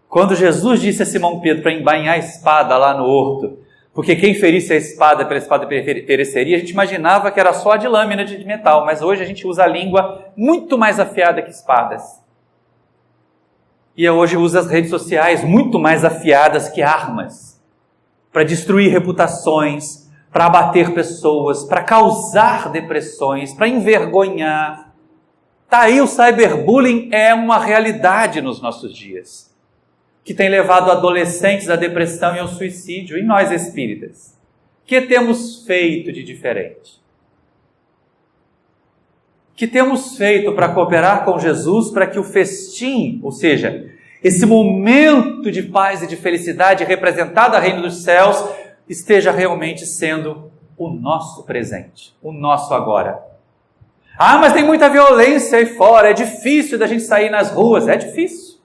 Quando Jesus disse a Simão Pedro para embainhar a espada lá no horto, porque quem ferisse a espada pela espada pereceria, a gente imaginava que era só a de lâmina de metal, mas hoje a gente usa a língua muito mais afiada que espadas. E hoje usa as redes sociais muito mais afiadas que armas, para destruir reputações, para abater pessoas, para causar depressões, para envergonhar. Tá aí, o cyberbullying é uma realidade nos nossos dias, que tem levado adolescentes à depressão e ao suicídio. E nós espíritas, o que temos feito de diferente? O que temos feito para cooperar com Jesus para que o festim, ou seja, esse momento de paz e de felicidade representado a reino dos céus, esteja realmente sendo o nosso presente, o nosso agora. Ah, mas tem muita violência aí fora, é difícil da gente sair nas ruas. É difícil.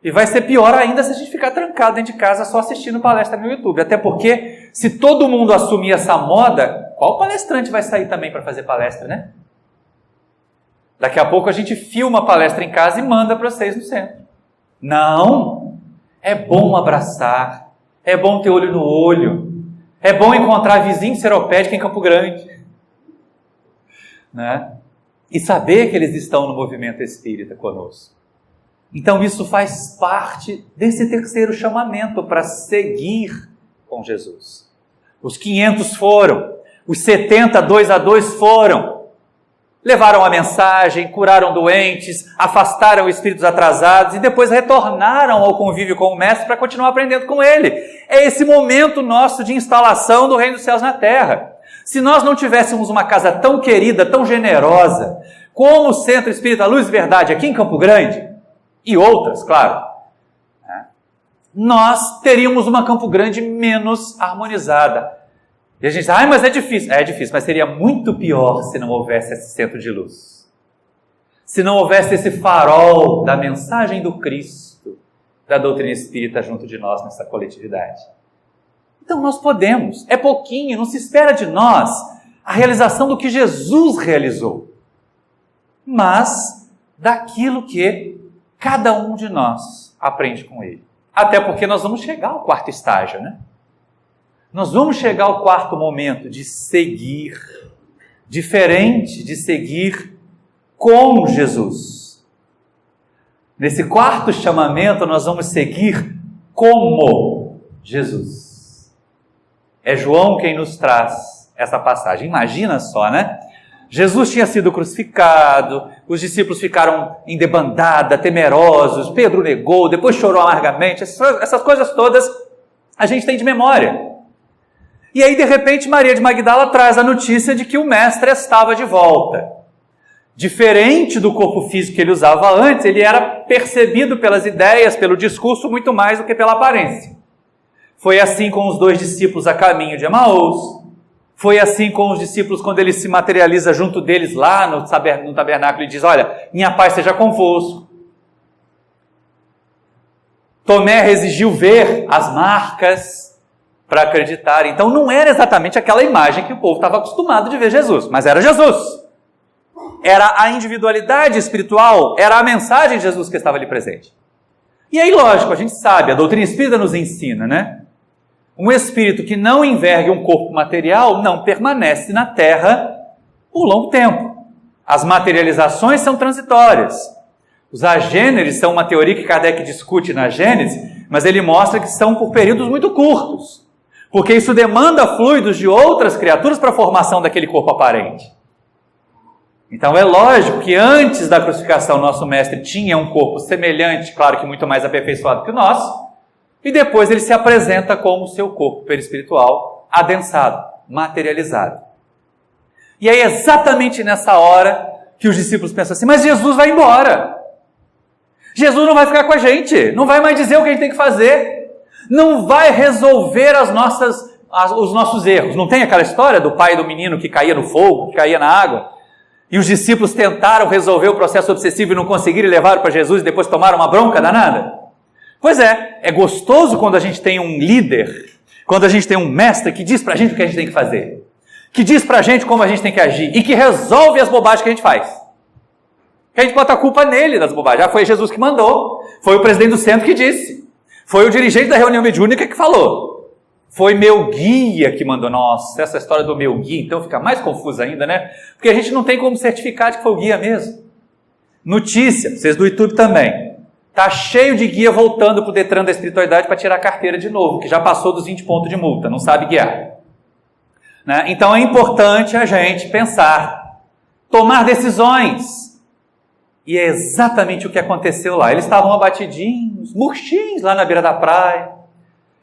E vai ser pior ainda se a gente ficar trancado dentro de casa só assistindo palestra no YouTube. Até porque, se todo mundo assumir essa moda, qual palestrante vai sair também para fazer palestra, né? Daqui a pouco a gente filma a palestra em casa e manda para vocês no centro. Não, é bom abraçar, é bom ter olho no olho, é bom encontrar vizinho seropédico em Campo Grande, né? E saber que eles estão no movimento espírita conosco. Então isso faz parte desse terceiro chamamento para seguir com Jesus. Os 500 foram, os 70 2 a 2 foram. Levaram a mensagem, curaram doentes, afastaram espíritos atrasados e depois retornaram ao convívio com o Mestre para continuar aprendendo com ele. É esse momento nosso de instalação do Reino dos Céus na Terra. Se nós não tivéssemos uma casa tão querida, tão generosa, como o Centro Espírita Luz e Verdade aqui em Campo Grande, e outras, claro, nós teríamos uma Campo Grande menos harmonizada. E a gente diz, mas é difícil. É difícil, mas seria muito pior se não houvesse esse centro de luz. Se não houvesse esse farol da mensagem do Cristo, da doutrina espírita junto de nós nessa coletividade. Então nós podemos, é pouquinho, não se espera de nós a realização do que Jesus realizou. Mas daquilo que cada um de nós aprende com ele. Até porque nós vamos chegar ao quarto estágio, né? Nós vamos chegar ao quarto momento de seguir, diferente de seguir com Jesus. Nesse quarto chamamento, nós vamos seguir como Jesus. É João quem nos traz essa passagem. Imagina só, né? Jesus tinha sido crucificado, os discípulos ficaram em debandada, temerosos, Pedro negou, depois chorou amargamente, essas coisas todas a gente tem de memória. E aí, de repente, Maria de Magdala traz a notícia de que o mestre estava de volta. Diferente do corpo físico que ele usava antes, ele era percebido pelas ideias, pelo discurso, muito mais do que pela aparência. Foi assim com os 2 discípulos a caminho de Emaús. Foi assim com os discípulos quando ele se materializa junto deles lá no tabernáculo e diz: olha, minha paz seja convosco. Tomé exigiu ver as marcas para acreditar. Então não era exatamente aquela imagem que o povo estava acostumado de ver Jesus, mas era Jesus. Era a individualidade espiritual, era a mensagem de Jesus que estava ali presente. E aí, lógico, a gente sabe, a doutrina espírita nos ensina, né? Um espírito que não envergue um corpo material não permanece na Terra por longo tempo. As materializações são transitórias. Os agêneres são uma teoria que Kardec discute na Gênese, mas ele mostra que são por períodos muito curtos, porque isso demanda fluidos de outras criaturas para a formação daquele corpo aparente. Então é lógico que antes da crucificação nosso mestre tinha um corpo semelhante, claro que muito mais aperfeiçoado que o nosso, e depois ele se apresenta como o seu corpo perispiritual adensado, materializado. E aí é exatamente nessa hora que os discípulos pensam assim: mas Jesus vai embora. Jesus não vai ficar com a gente, não vai mais dizer o que a gente tem que fazer, não vai resolver os nossos erros. Não tem aquela história do pai do menino que caía no fogo, que caía na água, e os discípulos tentaram resolver o processo obsessivo e não conseguiram, e levaram para Jesus e depois tomaram uma bronca danada? Pois é gostoso quando a gente tem um líder, quando a gente tem um mestre que diz para a gente o que a gente tem que fazer, que diz para a gente como a gente tem que agir e que resolve as bobagens que a gente faz. Que a gente bota a culpa nele das bobagens. Foi Jesus que mandou, foi o presidente do centro que disse, foi o dirigente da reunião mediúnica que falou, foi meu guia que mandou. Nossa, essa história do meu guia então fica mais confusa ainda, né? Porque a gente não tem como certificar de que foi o guia mesmo. Notícia, vocês do YouTube também. Está cheio de guia voltando para o Detran da espiritualidade para tirar a carteira de novo, que já passou dos 20 pontos de multa, não sabe guiar. Né? Então é importante a gente pensar, tomar decisões. E é exatamente o que aconteceu lá. Eles estavam abatidinhos, murchinhos lá na beira da praia.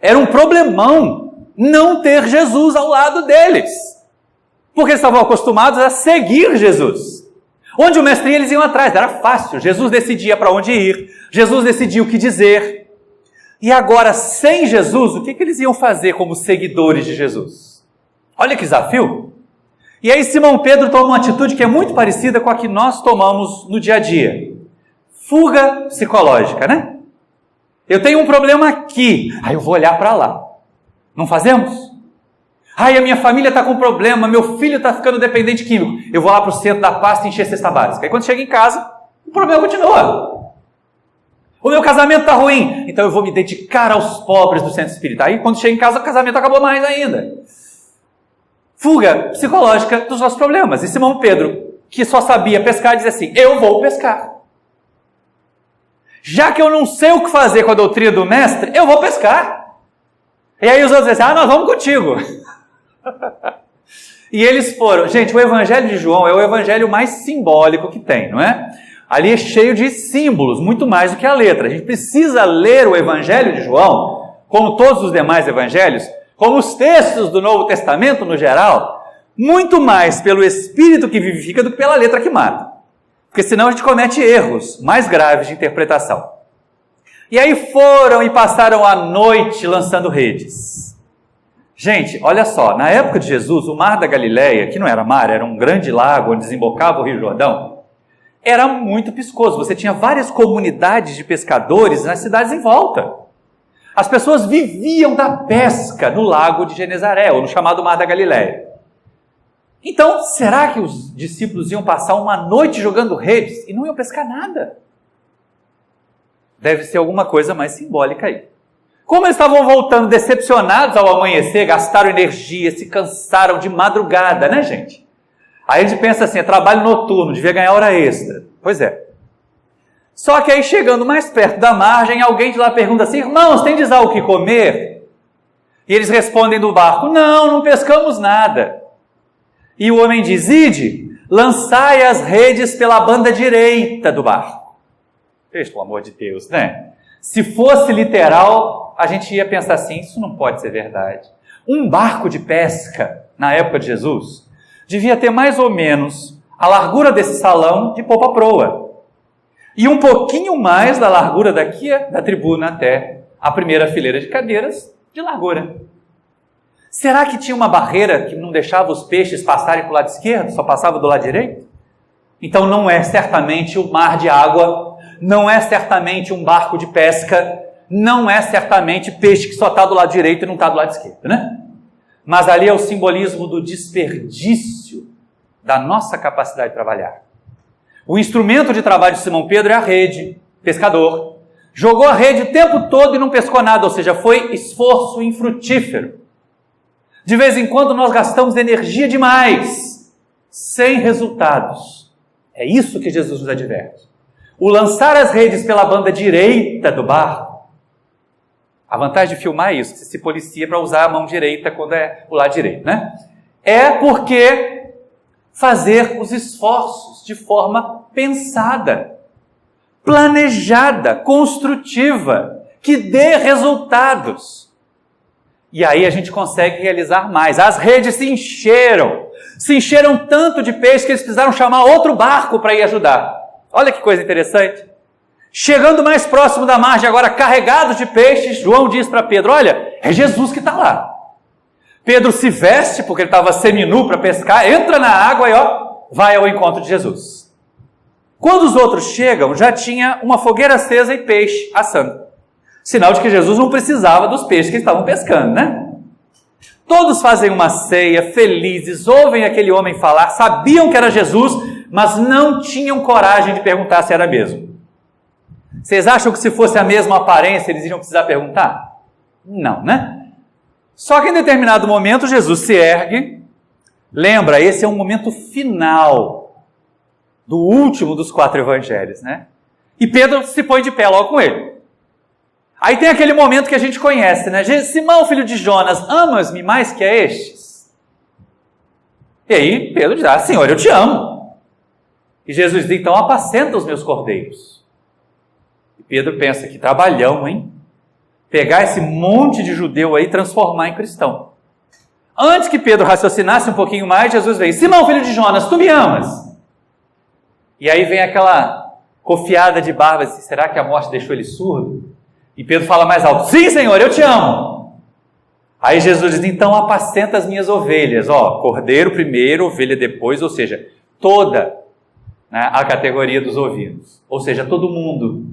Era um problemão não ter Jesus ao lado deles, porque eles estavam acostumados a seguir Jesus. Onde o mestre ia, eles iam atrás, era fácil. Jesus decidia para onde ir, Jesus decidia o que dizer. E agora, sem Jesus, o que eles iam fazer como seguidores de Jesus? Olha que desafio. E aí Simão Pedro toma uma atitude que é muito parecida com a que nós tomamos no dia a dia. Fuga psicológica, né? Eu tenho um problema aqui, aí eu vou olhar para lá. Não fazemos? Ai, a minha família está com problema, meu filho está ficando dependente químico. Eu vou lá para o centro da pasta e encher a cesta básica. Aí quando chega em casa, o problema continua. O meu casamento está ruim, então eu vou me dedicar aos pobres do centro espírita. Aí quando chega em casa, o casamento acabou mais ainda. Fuga psicológica dos nossos problemas. E Simão Pedro, que só sabia pescar, diz assim: eu vou pescar. Já que eu não sei o que fazer com a doutrina do mestre, eu vou pescar. E aí os outros dizem assim: nós vamos contigo. E eles foram. Gente, o Evangelho de João é o evangelho mais simbólico que tem, não é? Ali é cheio de símbolos, muito mais do que a letra. A gente precisa ler o Evangelho de João, como todos os demais evangelhos, como os textos do Novo Testamento no geral, muito mais pelo Espírito que vivifica do que pela letra que mata. Porque senão a gente comete erros mais graves de interpretação. E aí foram e passaram a noite lançando redes. Gente, olha só, na época de Jesus, o Mar da Galileia, que não era mar, era um grande lago onde desembocava o Rio Jordão, era muito piscoso. Você tinha várias comunidades de pescadores nas cidades em volta. As pessoas viviam da pesca no lago de Genezaré, ou no chamado Mar da Galileia. Então, será que os discípulos iam passar uma noite jogando redes e não iam pescar nada? Deve ser alguma coisa mais simbólica aí. Como eles estavam voltando decepcionados ao amanhecer, gastaram energia, se cansaram de madrugada, né, gente? Aí a gente pensa assim, é trabalho noturno, devia ganhar hora extra. Pois é. Só que aí, chegando mais perto da margem, alguém de lá pergunta assim, irmãos, tendes algo que comer? E eles respondem do barco, não pescamos nada. E o homem diz, ide, lançai as redes pela banda direita do barco. Pelo amor de Deus, né? Se fosse literal, a gente ia pensar assim, isso não pode ser verdade. Um barco de pesca, na época de Jesus, devia ter mais ou menos a largura desse salão de popa proa. E um pouquinho mais da largura daqui, da tribuna até a primeira fileira de cadeiras de largura. Será que tinha uma barreira que não deixava os peixes passarem para o lado esquerdo, só passava do lado direito? Então não é certamente um mar de água, não é certamente um barco de pesca, não é certamente peixe que só está do lado direito e não está do lado esquerdo, né? Mas ali é o simbolismo do desperdício da nossa capacidade de trabalhar. O instrumento de trabalho de Simão Pedro é a rede, pescador. Jogou a rede o tempo todo e não pescou nada, ou seja, foi esforço infrutífero. De vez em quando nós gastamos energia demais, sem resultados. É isso que Jesus nos adverte. O lançar as redes pela banda direita do barco, a vantagem de filmar é isso, você se policia para usar a mão direita quando é o lado direito, né? É porque fazer os esforços de forma pensada, planejada, construtiva, que dê resultados. E aí a gente consegue realizar mais. As redes se encheram tanto de peixe que eles precisaram chamar outro barco para ir ajudar. Olha que coisa interessante. Chegando mais próximo da margem, agora carregados de peixes, João diz para Pedro, olha, é Jesus que está lá. Pedro se veste, porque ele estava seminu para pescar, entra na água e vai ao encontro de Jesus. Quando os outros chegam, já tinha uma fogueira acesa e peixe assando. Sinal de que Jesus não precisava dos peixes que estavam pescando, né? Todos fazem uma ceia, felizes, ouvem aquele homem falar, sabiam que era Jesus, mas não tinham coragem de perguntar se era mesmo. Vocês acham que se fosse a mesma aparência, eles iriam precisar perguntar? Não, né? Só que em determinado momento, Jesus se ergue. Lembra, esse é um momento final do último dos 4 evangelhos, né? E Pedro se põe de pé logo com ele. Aí tem aquele momento que a gente conhece, né? Simão, filho de Jonas, amas-me mais que a estes? E aí Pedro diz, Senhor, eu te amo. E Jesus diz, então apacenta os meus cordeiros. E Pedro pensa, que trabalhão, hein? Pegar esse monte de judeu aí e transformar em cristão. Antes que Pedro raciocinasse um pouquinho mais, Jesus veio, Simão, filho de Jonas, tu me amas? E aí vem aquela cofiada de barba, assim, será que a morte deixou ele surdo? E Pedro fala mais alto, sim, Senhor, eu te amo. Aí Jesus diz, então apacenta as minhas ovelhas. Cordeiro primeiro, ovelha depois, ou seja, toda, né, a categoria dos ovinos. Ou seja, todo mundo.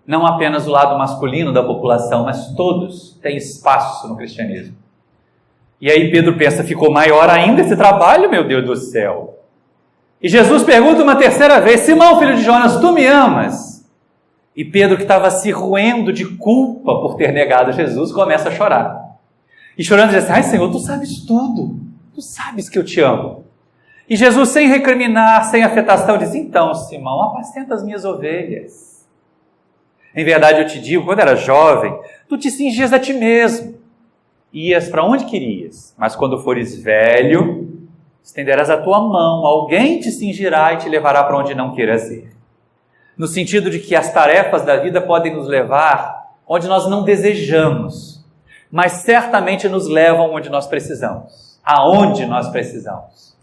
Não apenas o lado masculino da população, mas todos têm espaço no cristianismo. E aí Pedro pensa, ficou maior ainda esse trabalho, meu Deus do céu. E Jesus pergunta uma terceira vez, Simão, filho de Jonas, tu me amas? E Pedro, que estava se roendo de culpa por ter negado Jesus, começa a chorar. E chorando diz assim, Senhor, tu sabes tudo, tu sabes que eu te amo. E Jesus, sem recriminar, sem afetação, diz, então, Simão, apacenta as minhas ovelhas. Em verdade eu te digo, quando era jovem, tu te cingias a ti mesmo. Ias para onde querias, mas quando fores velho, estenderás a tua mão, alguém te cingirá e te levará para onde não queiras ir. No sentido de que as tarefas da vida podem nos levar onde nós não desejamos, mas certamente nos levam onde nós precisamos, aonde nós precisamos.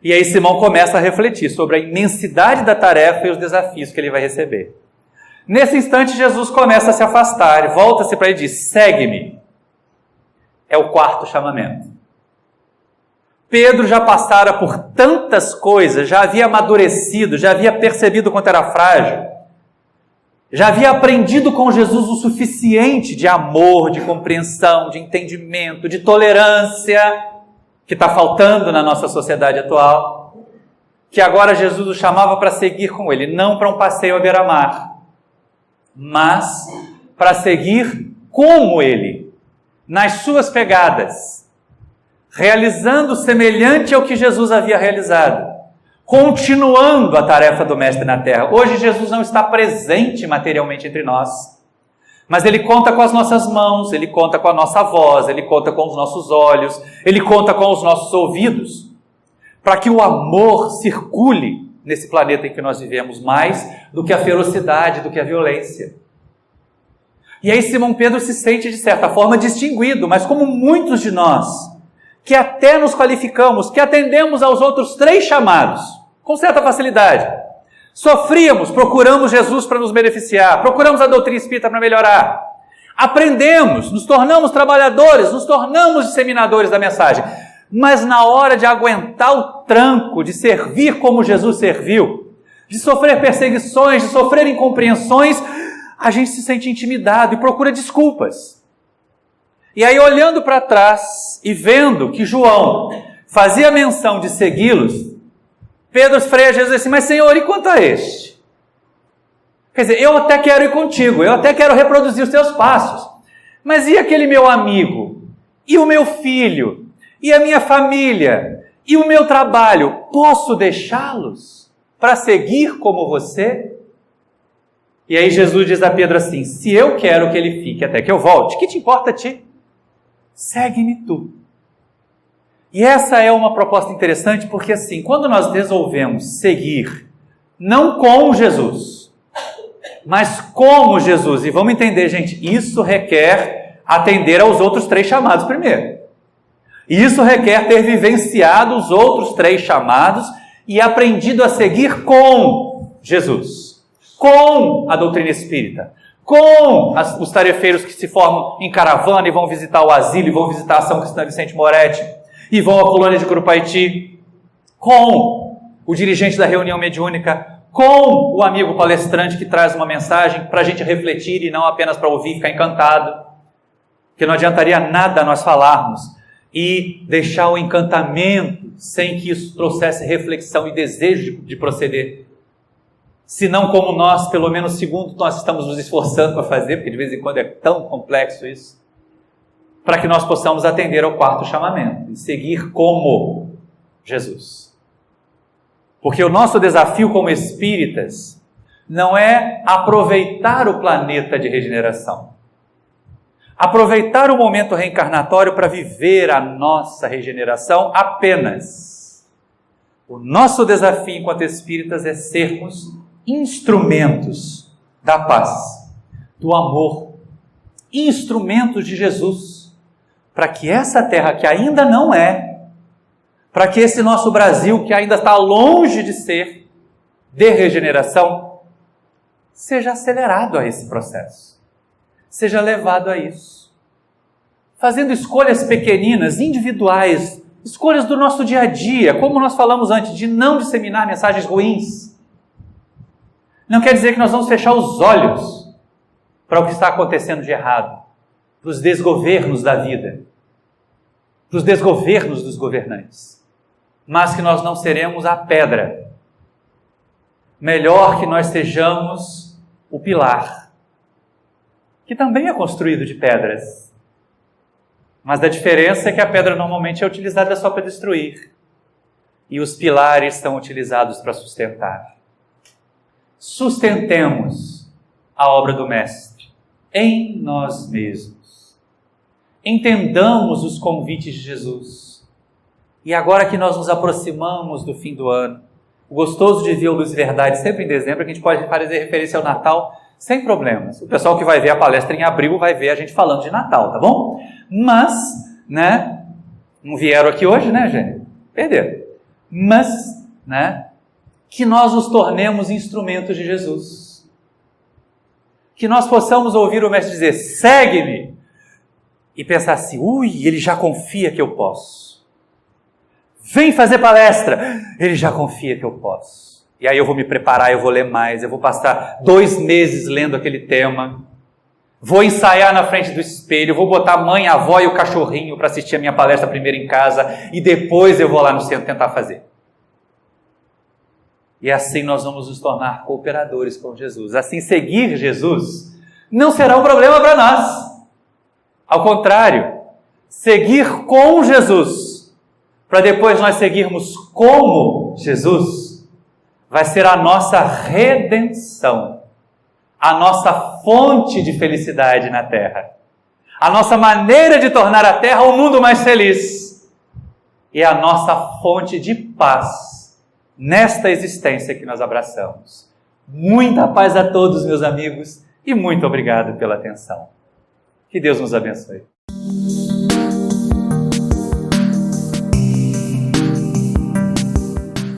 E aí Simão começa a refletir sobre a imensidade da tarefa e os desafios que ele vai receber. Nesse instante, Jesus começa a se afastar, volta-se para ele e diz, segue-me. É o 4º chamamento. Pedro já passara por tantas coisas, já havia amadurecido, já havia percebido quanto era frágil, já havia aprendido com Jesus o suficiente de amor, de compreensão, de entendimento, de tolerância, que está faltando na nossa sociedade atual, que agora Jesus o chamava para seguir com ele, não para um passeio à beira-mar, mas para seguir como ele, nas suas pegadas, realizando semelhante ao que Jesus havia realizado, continuando a tarefa do Mestre na terra. Hoje Jesus não está presente materialmente entre nós, mas Ele conta com as nossas mãos, Ele conta com a nossa voz, Ele conta com os nossos olhos, Ele conta com os nossos ouvidos, para que o amor circule nesse planeta em que nós vivemos, mais do que a ferocidade, do que a violência. E aí Simão Pedro se sente, de certa forma, distinguido, mas como muitos de nós, que até nos qualificamos, que atendemos aos outros 3 chamados, com certa facilidade, sofríamos, procuramos Jesus para nos beneficiar, procuramos a doutrina espírita para melhorar, aprendemos, nos tornamos trabalhadores, nos tornamos disseminadores da mensagem, mas na hora de aguentar o tranco, de servir como Jesus serviu, de sofrer perseguições, de sofrer incompreensões, a gente se sente intimidado e procura desculpas. E aí, olhando para trás e vendo que João fazia menção de segui-los, Pedro freia Jesus e disse assim: mas Senhor, e quanto a este? Quer dizer, eu até quero ir contigo, eu até quero reproduzir os teus passos, mas e aquele meu amigo? E o meu filho? E a minha família? E o meu trabalho? Posso deixá-los para seguir como você? E aí Jesus diz a Pedro assim: se eu quero que ele fique até que eu volte, que te importa a ti? Segue-me tu. E essa é uma proposta interessante, porque assim, quando nós resolvemos seguir, não com Jesus, mas como Jesus, e vamos entender, gente, isso requer atender aos outros 3 chamados primeiro. Isso requer ter vivenciado os outros 3 chamados e aprendido a seguir com Jesus, com a doutrina espírita, com os tarefeiros que se formam em caravana e vão visitar o asilo, e vão visitar a São Cristã Vicente Moretti, e vão à colônia de Curupaiti, com o dirigente da reunião mediúnica, com o amigo palestrante que traz uma mensagem para a gente refletir e não apenas para ouvir e ficar encantado, que não adiantaria nada nós falarmos e deixar o encantamento sem que isso trouxesse reflexão e desejo de proceder. Se não como nós, pelo menos segundo nós estamos nos esforçando para fazer, porque de vez em quando é tão complexo isso, para que nós possamos atender ao 4º chamamento e seguir como Jesus. Porque o nosso desafio como espíritas não é aproveitar o planeta de regeneração, aproveitar o momento reencarnatório para viver a nossa regeneração apenas. O nosso desafio enquanto espíritas é sermos instrumentos da paz, do amor, instrumentos de Jesus, para que essa terra que ainda não é, para que esse nosso Brasil que ainda está longe de ser, de regeneração, seja acelerado a esse processo, seja levado a isso, fazendo escolhas pequeninas, individuais, escolhas do nosso dia a dia, como nós falamos antes, de não disseminar mensagens ruins. Não quer dizer que nós vamos fechar os olhos para o que está acontecendo de errado, para os desgovernos da vida, para os desgovernos dos governantes, mas que nós não seremos a pedra. Melhor que nós sejamos o pilar, que também é construído de pedras, mas a diferença é que a pedra normalmente é utilizada só para destruir, e os pilares são utilizados para sustentar. Sustentemos a obra do Mestre em nós mesmos. Entendamos os convites de Jesus. E agora que nós nos aproximamos do fim do ano, o gostoso de ver o Luz e Verdade sempre em dezembro, que a gente pode fazer referência ao Natal sem problemas. O pessoal que vai ver a palestra em abril vai ver a gente falando de Natal, tá bom? Mas, né, não vieram aqui hoje, né, gente? Perderam. Mas, né, que nós nos tornemos instrumentos de Jesus. Que nós possamos ouvir o Mestre dizer: segue-me, e pensar assim: ui, ele já confia que eu posso. Vem fazer palestra, ele já confia que eu posso. E aí eu vou me preparar, eu vou ler mais, eu vou passar 2 meses lendo aquele tema, Vou ensaiar na frente do espelho, vou botar a mãe, a avó e o cachorrinho para assistir a minha palestra primeiro em casa e depois eu vou lá no centro tentar fazer. E assim nós vamos nos tornar cooperadores com Jesus. Assim, seguir Jesus não será um problema para nós. Ao contrário, seguir com Jesus, para depois nós seguirmos como Jesus, vai ser a nossa redenção, a nossa fonte de felicidade na Terra, a nossa maneira de tornar a Terra um mundo mais feliz e a nossa fonte de paz nesta existência que nós abraçamos. Muita paz a todos, meus amigos, e muito obrigado pela atenção. Que Deus nos abençoe.